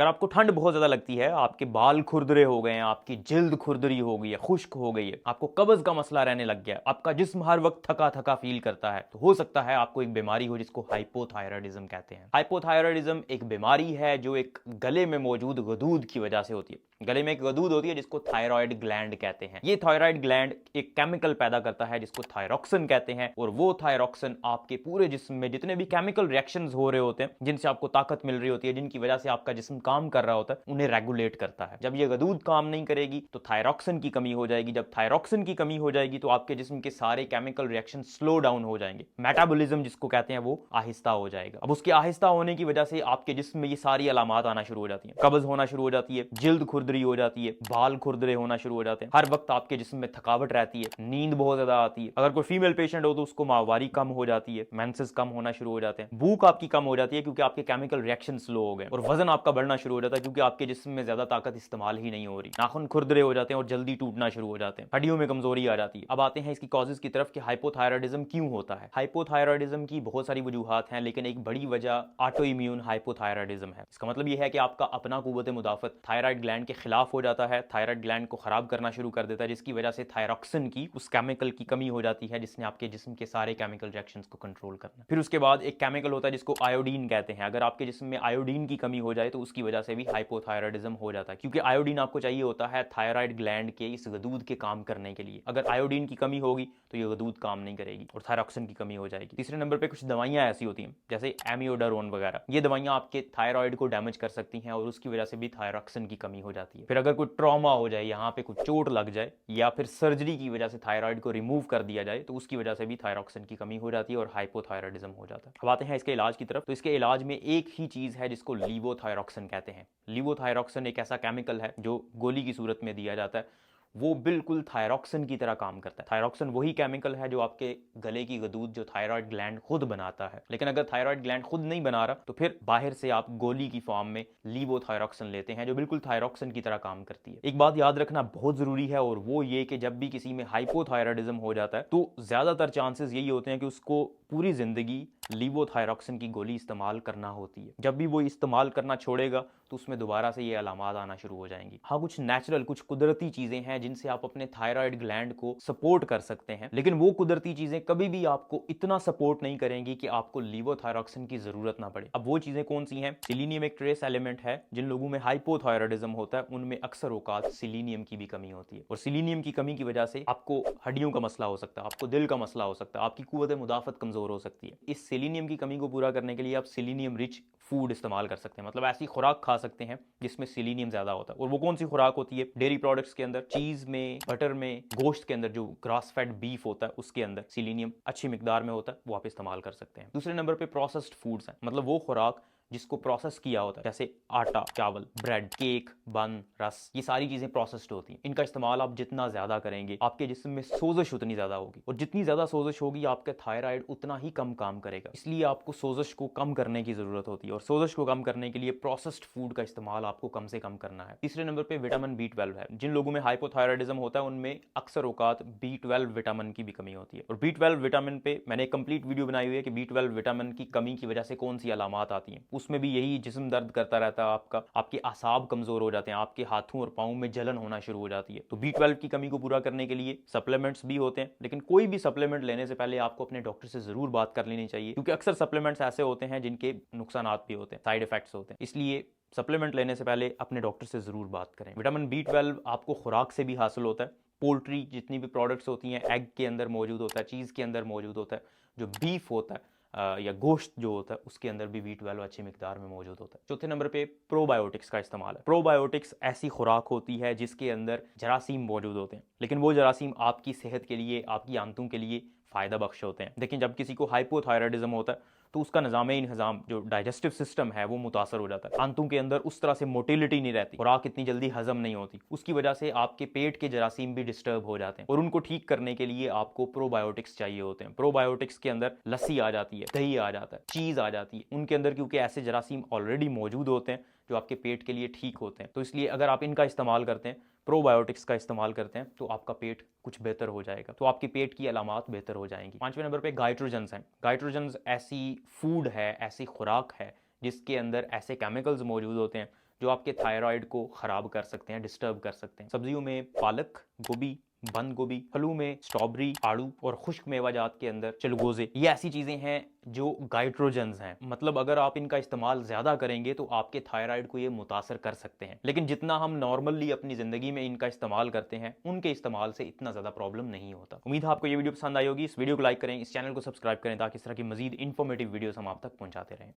अगर आपको ठंड बहुत ज़्यादा लगती है, आपके बाल खुरदरे हो गए हैं, आपकी जिल्द खुरदरी हो गई है, खुश्क हो गई है, आपको कब्ज़ का मसला रहने लग गया है, आपका जिस्म हर वक्त थका-थका फ़ील करता है, तो हो सकता है आपको एक बीमारी हो जिसको हाइपोथायरायडिज़्म कहते हैं। हाइपोथायरायडिज़्म एक बीमारी है जो एक गले में मौजूद गदूद की वजह से होती है। गले में एक गदूद होती है जिसको थायराइड ग्लैंड कहते हैं। ये थायराइड ग्लैंड एक केमिकल पैदा करता है जिसको थायरॉक्सिन कहते हैं, और वो थायरॉक्सिन आपके पूरे जिस्म में जितने भी केमिकल रिएक्शंस हो रहे होते हैं, जिनसे आपको ताकत मिल रही होती है, जिनकी वजह से आपका जिस्म काम कर रहा होता है, उन्हें रेगुलेट करता है। जब ये गदूद काम नहीं करेगी तो थायरॉक्सिन की कमी हो जाएगी। जब थायरॉक्सिन की कमी हो जाएगी तो आपके जिस्म के सारे केमिकल रिएक्शन स्लो डाउन हो जाएंगे। मेटाबॉलिज्म जिसको कहते हैं वो आहिस्ता हो जाएगा। अब उसके आहिस्ता होने की वजह से आपके जिस्म में ये सारी अलामात आना शुरू हो जाती है। कब्ज होना शुरू हो जाती है, जिल्द खुरदरी हो जाती है, बाल खुरदरे होना शुरू हो जाते हैं, हर वक्त आपके जिस्म में थकावट रहती है, नींद बहुत ज्यादा आती है। अगर कोई फीमेल पेशेंट हो तो उसको माहवारी कम हो जाती है, मेंसेस कम होना शुरू हो जाते हैं, भूख आपकी कम हो जाती है क्योंकि आपके केमिकल रिएक्शन स्लो हो गए, और वजन आपका बढ़ना शुरू हो जाता है क्योंकि आपके जिस्म में ज्यादा ताकत इस्तेमाल ही नहीं हो रही। नाखून खुरदरे हो जाते हैं और जल्दी टूटना शुरू हो जाते हैं, हड्डियों में कमजोरी आ जाती है। अब आते हैं इसकी कॉजेज की तरफ कि हाइपोथायरायडिज्म क्यों होता है। हाइपोथायरायडिज्म की बहुत सारी वजूहात हैं, लेकिन एक बड़ी वजह ऑटो इम्यून हाइपोथायरायडिज्म है। इसका मतलब यह है कि आपका अपना कुव्वत मुदाफत थायराइड ग्लैंड के खिलाफ हो जाता है, थायराइड ग्लैंड को खराब करना शुरू कर देता है, जिसकी वजह से थायरॉक्सिन की उस केमिकल की कमी हो जाती है जिसने आपके जिस्म के सारे केमिकल रिएक्शंस को कंट्रोल करना। फिर उसके बाद एक केमिकल होता है जिसको आयोडीन कहते हैं। अगर आपके जिस्म में आयोडीन की कमी हो जाए तो उसकी वजह से भी हाइपोथायरायडिज्म हो जाता है, क्योंकि आयोडीन आपको चाहिए होता है थायराइड ग्लैंड के इस गदूद के काम करने के लिए। अगर आयोडीन की कमी होगी तो ये गदूद काम नहीं करेगी और थायरॉक्सिन की कमी हो जाएगी। तीसरे नंबर पे कुछ दवाइयां ऐसी होती हैं जैसे एमियोडारोन वगैरह, ये दवाइयां आपके थायराइड को डैमेज कर सकती हैं और उसकी वजह से भी थायरॉक्सिन की कमी हो जाती है। फिर अगर कोई ट्रॉमा हो जाए, यहाँ पे कुछ चोट लग जाए, या फिर सर्जरी की वजह से थायराइड को रिमूव कर दिया जाए, तो उसकी वजह से भी थायरॉक्सिन की कमी हो जाती है और हाइपोथायरायडिज्म हो जाता है। अब आते हैं इसके इलाज की तरफ। तो इसके इलाज में एक ही चीज है जिसको लीवोथायरॉक्सिन कहते हैं। लीवोथायरॉक्सिन एक ऐसा केमिकल है जो गोली की सूरत में दिया जाता है, वो बिल्कुल थायरॉक्सिन की तरह काम करता है। थायरॉक्सिन वही केमिकल है जो आपके गले की गदूद जो थायराइड ग्लैंड खुद बनाता है, लेकिन अगर थायराइड ग्लैंड खुद नहीं बना रहा तो फिर बाहर से आप गोली की फॉर्म में लीवोथायरॉक्सिन लेते हैं जो बिल्कुल थायरॉक्सिन की तरह काम करती है। एक बात याद रखना बहुत जरूरी है, और वो ये कि जब भी किसी में हाइपोथायरायडिज्म हो जाता है तो ज्यादातर चांसेस यही होते हैं कि उसको पूरी जिंदगी लीवोथायरॉक्सिन की गोली इस्तेमाल करना होती है। जब भी वो इस्तेमाल करना छोड़ेगा तो उसमें दोबारा से ये अलामात आना शुरू हो जाएंगी। हाँ, कुछ नेचुरल, कुछ कुदरती चीजें हैं जिनसे आप अपने थायराइड ग्लैंड को सपोर्ट कर सकते हैं, लेकिन वो कुदरती चीजें कभी भी आपको इतना सपोर्ट नहीं करेंगी कि आपको लीवोथायरॉक्सिन की जरूरत ना पड़े। अब वो चीजें कौन सी हैं? सिलीनियम एक ट्रेस एलिमेंट है। जिन लोगों में हाइपोथायरायडिज्म होता है उनमें अक्सर औकात सिलीनियम की भी कमी होती है, और सिलीनियम की कमी की वजह से आपको हड्डियों का मसला हो सकता है, आपको दिल का मसला हो सकता है, आपकी कुव्वत मुदाफत कमजोर हो सकती है। इस सिलीनियम की कमी को पूरा करने के लिए आप सिलीनियम रिच फूड इस्तेमाल कर सकते हैं, मतलब ऐसी खुराक खा सकते हैं जिसमें सिलीनियम ज्यादा होता है। और वो कौन सी खुराक होती है? डेयरी प्रोडक्ट्स के अंदर, चीज में, बटर में, गोश्त के अंदर जो ग्रास फेड बीफ होता है उसके अंदर सिलीनियम अच्छी मिकदार में होता है, वो आप इस्तेमाल कर सकते हैं। दूसरे नंबर पे प्रोसेस्ड फूड्स हैं, मतलब वो खुराक जिसको प्रोसेस किया होता है, जैसे आटा, चावल, ब्रेड, केक, बन, रस, ये सारी चीजें प्रोसेस्ड होती हैं। इनका इस्तेमाल आप जितना ज्यादा करेंगे आपके जिस्म में सोजिश उतनी ज्यादा होगी, और जितनी ज्यादा सोजिश होगी आपका थायराइड उतना ही कम काम करेगा। इसलिए आपको सोजिश को कम करने की जरूरत होती है, और सोजिश को कम करने के लिए प्रोसेस्ड फूड का इस्तेमाल आपको कम से कम करना है। तीसरे नंबर पे विटामिन B12 है। जिन लोगों में हाइपोथायरायडिज्म होता है उनमें अक्सर औकात B12 विटामिन की भी कमी होती है, और B12 विटामिन पे मैंने एक कंप्लीट वीडियो बनाई हुई है कि B12 विटामिन की कमी की वजह से कौन सी अलामात आती हैं। उसमें भी यही जिस्म दर्द करता रहता है आपका, आपके आसाब कमजोर हो जाते हैं, आपके हाथों और पाँव में जलन होना शुरू हो जाती है। तो B12 की कमी को पूरा करने के लिए सप्लीमेंट्स भी होते हैं, लेकिन कोई भी सप्लीमेंट लेने से पहले आपको अपने डॉक्टर से जरूर बात कर लेनी चाहिए, क्योंकि अक्सर सप्लीमेंट्स ऐसे होते हैं जिनके नुकसान भी होते हैं, साइड इफेक्ट्स होते हैं। इसलिए सप्लीमेंट लेने से पहले अपने डॉक्टर से जरूर बात करें। विटामिन B12 आपको खुराक से भी हासिल होता है। पोल्ट्री जितनी भी प्रोडक्ट्स होती हैं, एग के अंदर मौजूद होता है, चीज़ के अंदर मौजूद होता है, जो बीफ होता है या गोश्त जो होता है उसके अंदर भी B12 अच्छी मिकदार में मौजूद होता है। चौथे नंबर पे प्रोबायोटिक्स का इस्तेमाल है। प्रोबायोटिक्स ऐसी खुराक होती है जिसके अंदर जरासीम मौजूद होते हैं, लेकिन वो जरासीम आपकी सेहत के लिए, आपकी आंतों के लिए फ़ायदा बख्श होते हैं। देखिए, जब किसी को हाइपोथायरायडिज्म होता है तो उसका निज़ाम जो डाइजेस्टिव सिस्टम है वो मुतासर हो जाता है। आंतों के अंदर उस तरह से मोटिलिटी नहीं रहती, खुराक इतनी जल्दी हजम नहीं होती, उसकी वजह से आपके पेट के जरासीम भी डिस्टर्ब हो जाते हैं, और उनको ठीक करने के लिए आपको प्रोबायोटिक्स चाहिए होते हैं। प्रोबायोटिक्स के अंदर लस्सी आ जाती है, दही आ जाता है, चीज़ आ जाती है उनके अंदर, क्योंकि ऐसे जरासीम ऑलरेडी मौजूद होते हैं जो आपके पेट के लिए ठीक होते हैं। तो इसलिए अगर आप इनका इस्तेमाल करते हैं, प्रोबायोटिक्स का इस्तेमाल करते हैं, तो आपका पेट कुछ बेहतर हो जाएगा, तो आपके पेट की अलामात बेहतर हो जाएंगी। पांचवें नंबर पे गाइट्रोजन्स हैं। गाइट्रोजन्स ऐसी फूड है, ऐसी खुराक है जिसके अंदर ऐसे केमिकल्स मौजूद होते हैं जो आपके थायराइड को खराब कर सकते हैं, डिस्टर्ब कर सकते हैं। सब्जियों में पालक, गोभी, बंद गोभी, फलों में स्ट्रॉबेरी, आड़ू और खुश्क मेवाजात के अंदर चिलगोजे, ये ऐसी चीजें हैं जो गाइट्रोजन्स हैं। मतलब अगर आप इनका इस्तेमाल ज्यादा करेंगे तो आपके थायराइड को ये मुतासर कर सकते हैं, लेकिन जितना हम नॉर्मली अपनी जिंदगी में इनका इस्तेमाल करते हैं उनके इस्तेमाल से इतना ज्यादा प्रॉब्लम नहीं होता। उम्मीद है आपको ये वीडियो पसंद आई होगी। इस वीडियो को लाइक करें, इस चैनल को सब्सक्राइब करें ताकि इस तरह की मजीद इंफॉर्मेटिव वीडियोस हम आप तक पहुंचाते रहें।